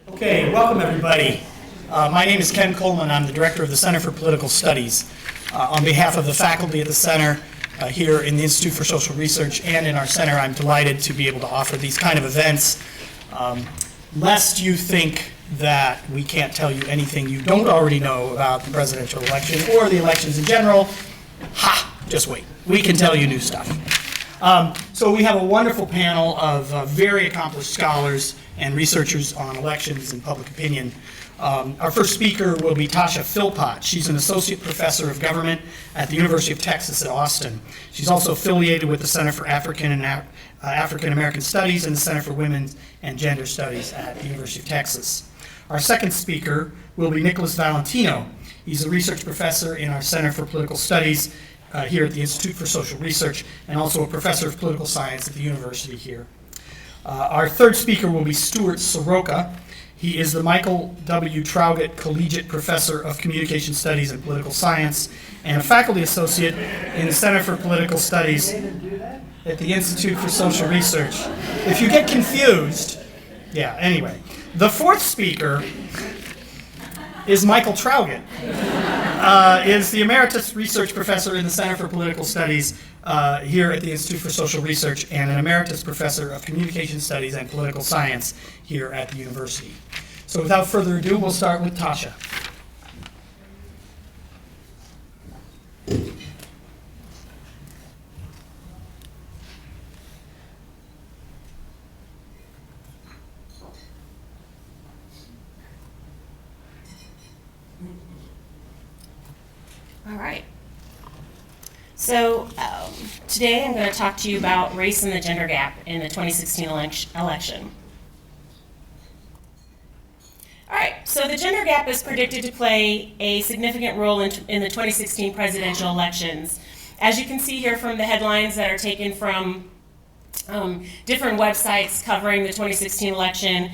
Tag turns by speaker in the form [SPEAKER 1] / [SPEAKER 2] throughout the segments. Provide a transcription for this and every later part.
[SPEAKER 1] Okay, welcome everybody. My name is Ken Coleman. I'm the director of the Center for Political Studies. On behalf of the faculty at the center here in the Institute for Social Research and in our center, I'm delighted to be able to offer these kind of events. Lest you think that we can't tell you anything you don't already know about the presidential election or the elections in general, just wait. We can tell you new stuff. So we have a wonderful panel of very accomplished scholars and researchers on elections and public opinion. Our first speaker will be Tasha Philpot. She's an associate professor of government at the University of Texas at Austin. She's also affiliated with the Center for African American Studies and the Center for Women's and Gender Studies at the University of Texas. Our second speaker will be Nicholas Valentino. He's a research professor in our Center for Political Studies here at the Institute for Social Research and also a professor of political science at the university here. Our third speaker will be Stuart Soroka. He is the Michael W. Traugott Collegiate Professor of Communication Studies and Political Science and a faculty associate in the Center for Political Studies at the Institute for Social Research. If you get confused, anyway. The fourth speaker is Michael Traugott. Is the Emeritus Research Professor in the Center for Political Studies here at the Institute for Social Research and an Emeritus Professor of Communication Studies and Political Science here at the university. So without further ado, we'll start with Tasha.
[SPEAKER 2] All right. So today I'm going to talk to you about race and the gender gap in the 2016 election. All right, so the gender gap is predicted to play a significant role in the 2016 presidential elections. As you can see here from the headlines that are taken from different websites covering the 2016 election,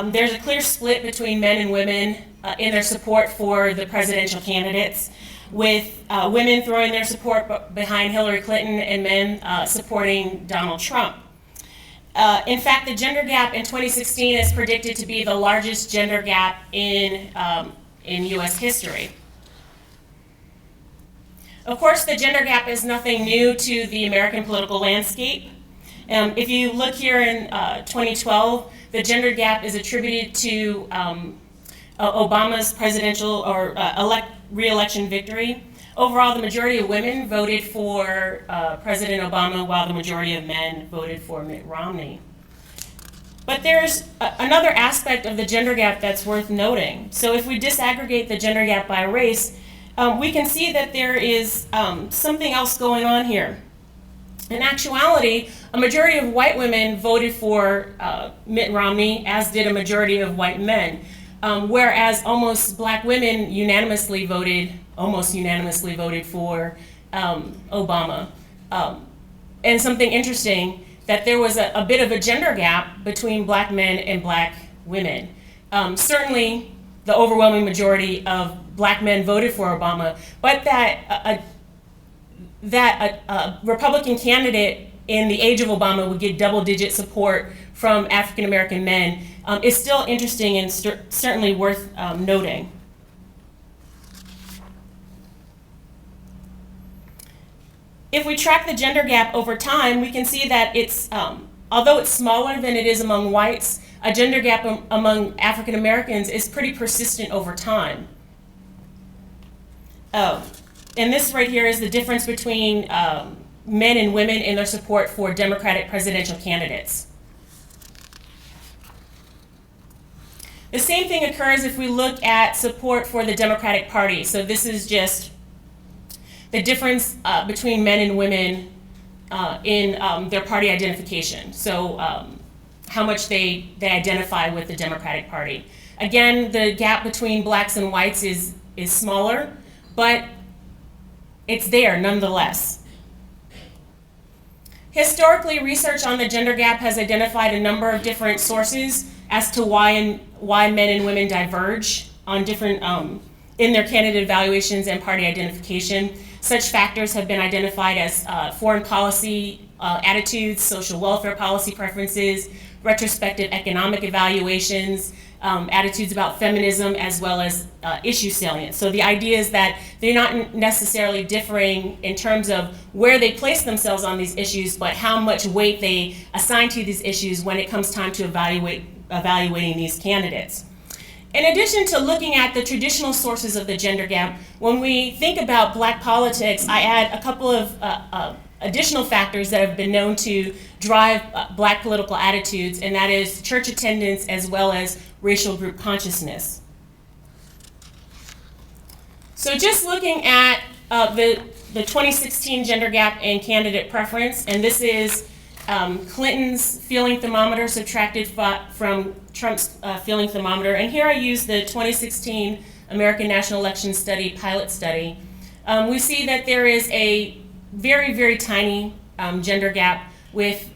[SPEAKER 2] there's a clear split between men and women in their support for the presidential candidates, with women throwing their support behind Hillary Clinton and men supporting Donald Trump. In fact, the gender gap in 2016 is predicted to be the largest gender gap in U.S. history. Of course, the gender gap is nothing new to the American political landscape. If you look here in 2012, the gender gap is attributed to Obama's presidential or re-election victory. Overall, the majority of women voted for President Obama, while the majority of men voted for Mitt Romney. But there's another aspect of the gender gap that's worth noting. So if we disaggregate the gender gap by race, we can see that there is something else going on here. In actuality, a majority of white women voted for Mitt Romney, as did a majority of white men. Whereas black women almost unanimously voted for Obama. And something interesting, that there was a bit of a gender gap between black men and black women. Certainly, the overwhelming majority of black men voted for Obama, but that a Republican candidate in the age of Obama would get double-digit support from African American men is still interesting and certainly worth noting. If we track the gender gap over time, we can see that it's, although it's smaller than it is among whites, a gender gap among African Americans is pretty persistent over time. And this right here is the difference between men and women in their support for Democratic presidential candidates. The same thing occurs if we look at support for the Democratic Party. So this is just the difference between men and women in their party identification. So how much they identify with the Democratic Party. Again, the gap between blacks and whites is smaller, but it's there nonetheless. Historically, research on the gender gap has identified a number of different sources as to why men and women diverge on different in their candidate evaluations and party identification. Such factors have been identified as foreign policy attitudes, social welfare policy preferences, retrospective economic evaluations, attitudes about feminism as well as issue salience. So the idea is that they're not necessarily differing in terms of where they place themselves on these issues, but how much weight they assign to these issues when it comes time to evaluating these candidates. In addition to looking at the traditional sources of the gender gap, when we think about Black politics, I add a couple of additional factors that have been known to drive Black political attitudes, and that is church attendance as well as racial group consciousness. So just looking at the 2016 gender gap in candidate preference, and this is Clinton's feeling thermometer subtracted from Trump's feeling thermometer. And here I use the 2016 American National Election Study pilot study. We see that there is a very, very tiny gender gap with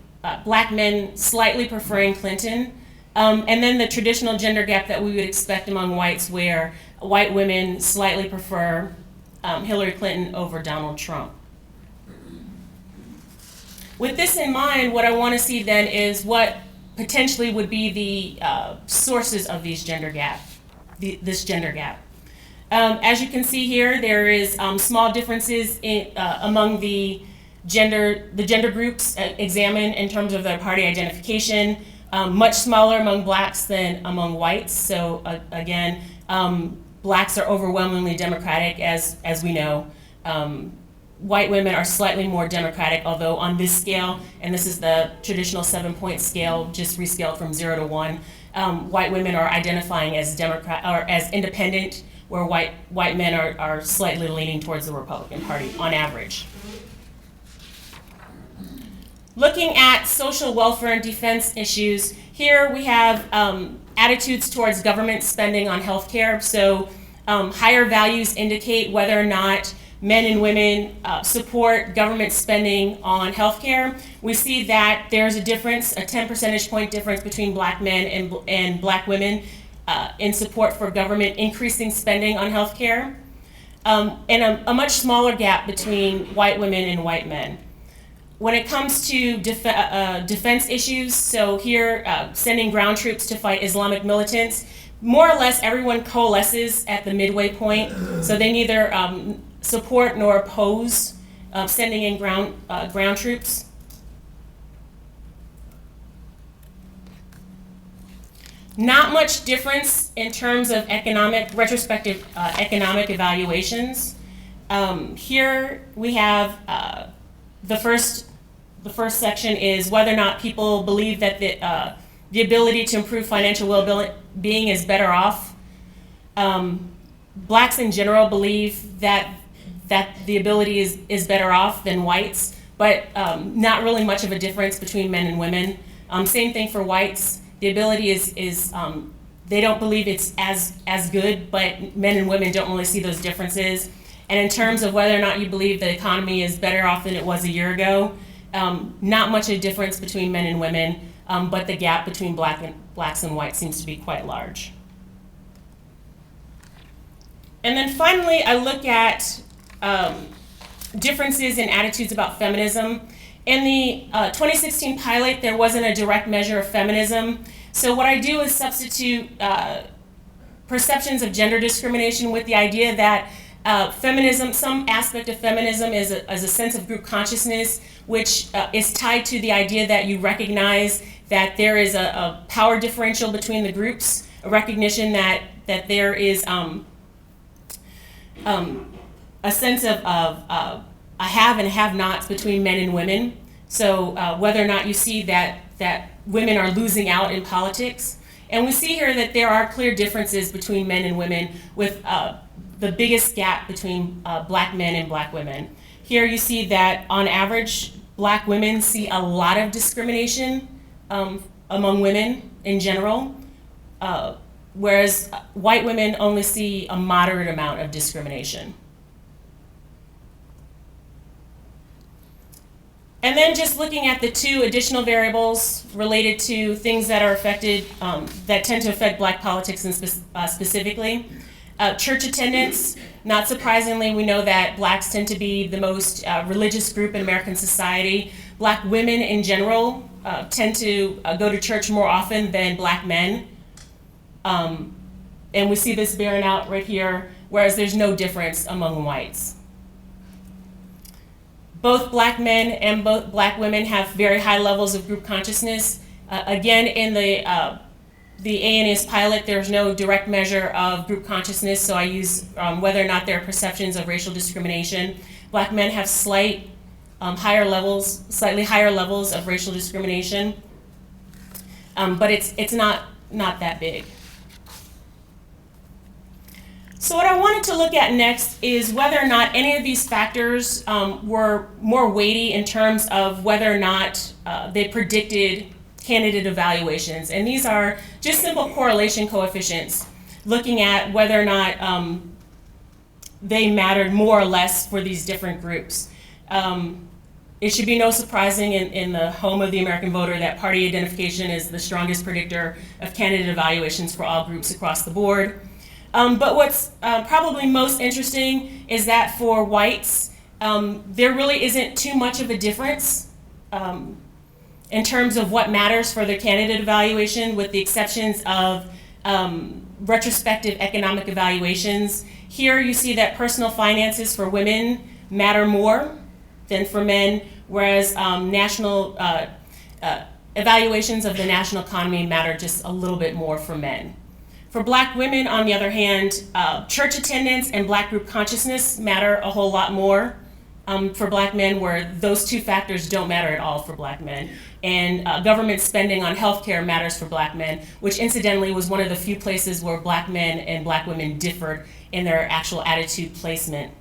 [SPEAKER 2] Black men slightly preferring Clinton. And then the traditional gender gap that we would expect among whites, where white women slightly prefer Hillary Clinton over Donald Trump. With this in mind, what I want to see then is what potentially would be the sources of these gender gap, this gender gap. As you can see here, there is small differences among the gender groups examined in terms of their party identification, much smaller among Blacks than among whites. So again, Blacks are overwhelmingly Democratic, as we know. White women are slightly more Democratic, although on this scale, and this is the traditional 7-point scale, just rescaled from 0 to 1, white women are identifying as Democrat or as independent, where white men are slightly leaning towards the Republican Party on average. Looking at social welfare and defense issues, here we have attitudes towards government spending on healthcare. So higher values indicate whether or not men and women support government spending on healthcare. We see that there's a difference, a 10 percentage point difference between Black men and Black women in support for government increasing spending on healthcare, and a much smaller gap between white women and white men. When it comes to defense issues, so here sending ground troops to fight Islamic militants, more or less everyone coalesces at the midway point, so they neither support nor oppose sending in ground troops. Not much difference in terms of retrospective economic evaluations. Here we have the first section is whether or not people believe that the ability to improve financial well-being is better off. Blacks in general believe that the ability is better off than whites, but not really much of a difference between men and women. Same thing for whites. The ability is they don't believe it's as good, but men and women don't really see those differences. And in terms of whether or not you believe the economy is better off than it was a year ago, not much of a difference between men and women, but the gap between blacks and whites seems to be quite large. And then finally, I look at differences in attitudes about feminism. In the 2016 pilot, there wasn't a direct measure of feminism. So what I do is substitute perceptions of gender discrimination with the idea that feminism, some aspect of feminism is a sense of group consciousness, which is tied to the idea that you recognize that there is a power differential between the groups, a recognition that there is a sense of a have and have-nots between men and women. So whether or not you see that women are losing out in politics. And we see here that there are clear differences between men and women, with the biggest gap between Black men and Black women. Here you see that on average, Black women see a lot of discrimination among women in general, whereas white women only see a moderate amount of discrimination. And then just looking at the two additional variables related to things that are affected, that tend to affect Black politics and specifically. Church attendance, not surprisingly, we know that Blacks tend to be the most religious group in American society. Black women in general tend to go to church more often than Black men. And we see this bearing out right here, whereas there's no difference among whites. Both black men and both black women have very high levels of group consciousness. Again, in the ANS pilot, there's no direct measure of group consciousness, so I use whether or not there are perceptions of racial discrimination. Black men have slightly higher levels of racial discrimination, but it's not that big. So what I wanted to look at next is whether or not any of these factors were more weighty in terms of whether or not they predicted candidate evaluations. And these are just simple correlation coefficients, looking at whether or not they mattered more or less for these different groups. It should be no surprising in the home of the American voter that party identification is the strongest predictor of candidate evaluations for all groups across the board. But what's probably most interesting is that for whites, there really isn't too much of a difference in terms of what matters for their candidate evaluation, with the exceptions of retrospective economic evaluations. Here you see that personal finances for women matter more than for men, whereas national evaluations of the national economy matter just a little bit more for men. For black women, on the other hand, church attendance and black group consciousness matter a whole lot more for black men, where those two factors don't matter at all for black men. And government spending on healthcare matters for black men, which incidentally was one of the few places where black men and black women differed in their actual attitude placement.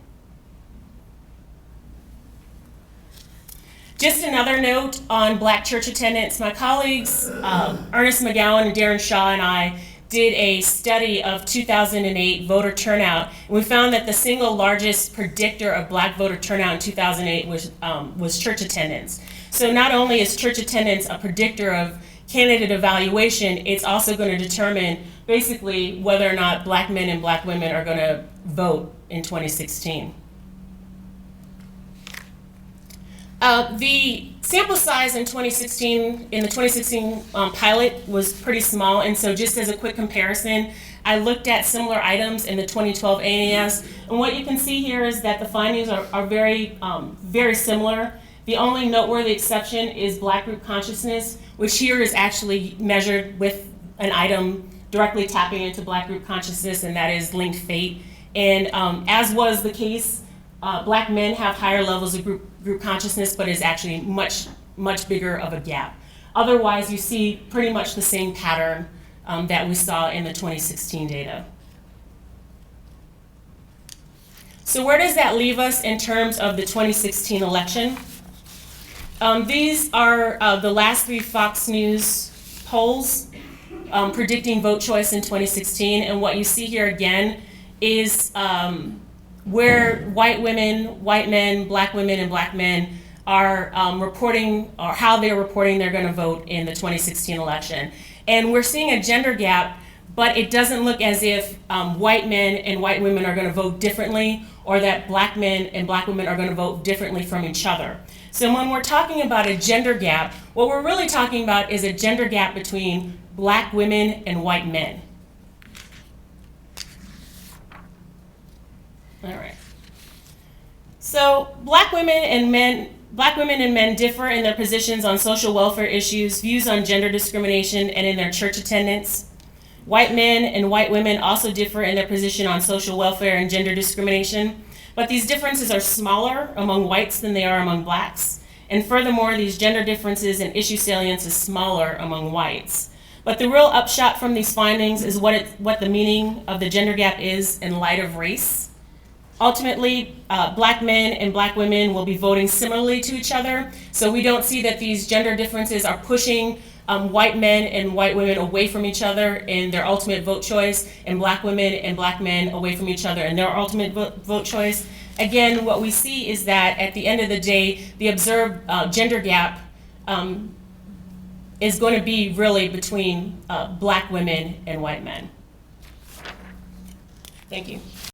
[SPEAKER 2] Just another note on black church attendance. My colleagues, Ernest McGowan and Darren Shaw and I, did a study of 2008 voter turnout, and we found that the single largest predictor of black voter turnout in 2008 was church attendance. So not only is church attendance a predictor of candidate evaluation, it's also going to determine basically whether or not black men and black women are going to vote in 2016. The sample size in the 2016 pilot was pretty small, and so just as a quick comparison, I looked at similar items in the 2012 ANS, and what you can see here is that the findings are very, very similar. The only noteworthy exception is black group consciousness, which here is actually measured with an item directly tapping into black group consciousness, and that is linked fate. And as was the case, black men have higher levels of group consciousness, but is actually much bigger of a gap. Otherwise, you see pretty much the same pattern that we saw in the 2016 data. So where does that leave us in terms of the 2016 election? These are the last 3 Fox News polls predicting vote choice in 2016, and what you see here again is where white women, white men, black women, and black men are reporting, or how they're reporting they're going to vote in the 2016 election. And we're seeing a gender gap, but it doesn't look as if white men and white women are going to vote differently, or that black men and black women are going to vote differently from each other. So when we're talking about a gender gap, what we're really talking about is a gender gap between black women and white men. All right. So black women and men differ in their positions on social welfare issues, views on gender discrimination, and in their church attendance. White men and white women also differ in their position on social welfare and gender discrimination, but these differences are smaller among whites than they are among blacks. And furthermore, these gender differences and issue salience is smaller among whites. But the real upshot from these findings is what the meaning of the gender gap is in light of race. Ultimately, black men and black women will be voting similarly to each other, so we don't see that these gender differences are pushing white men and white women away from each other in their ultimate vote choice, and black women and black men away from each other in their ultimate vote choice. Again, what we see is that at the end of the day, the observed gender gap is going to be really between black women and white men. Thank you.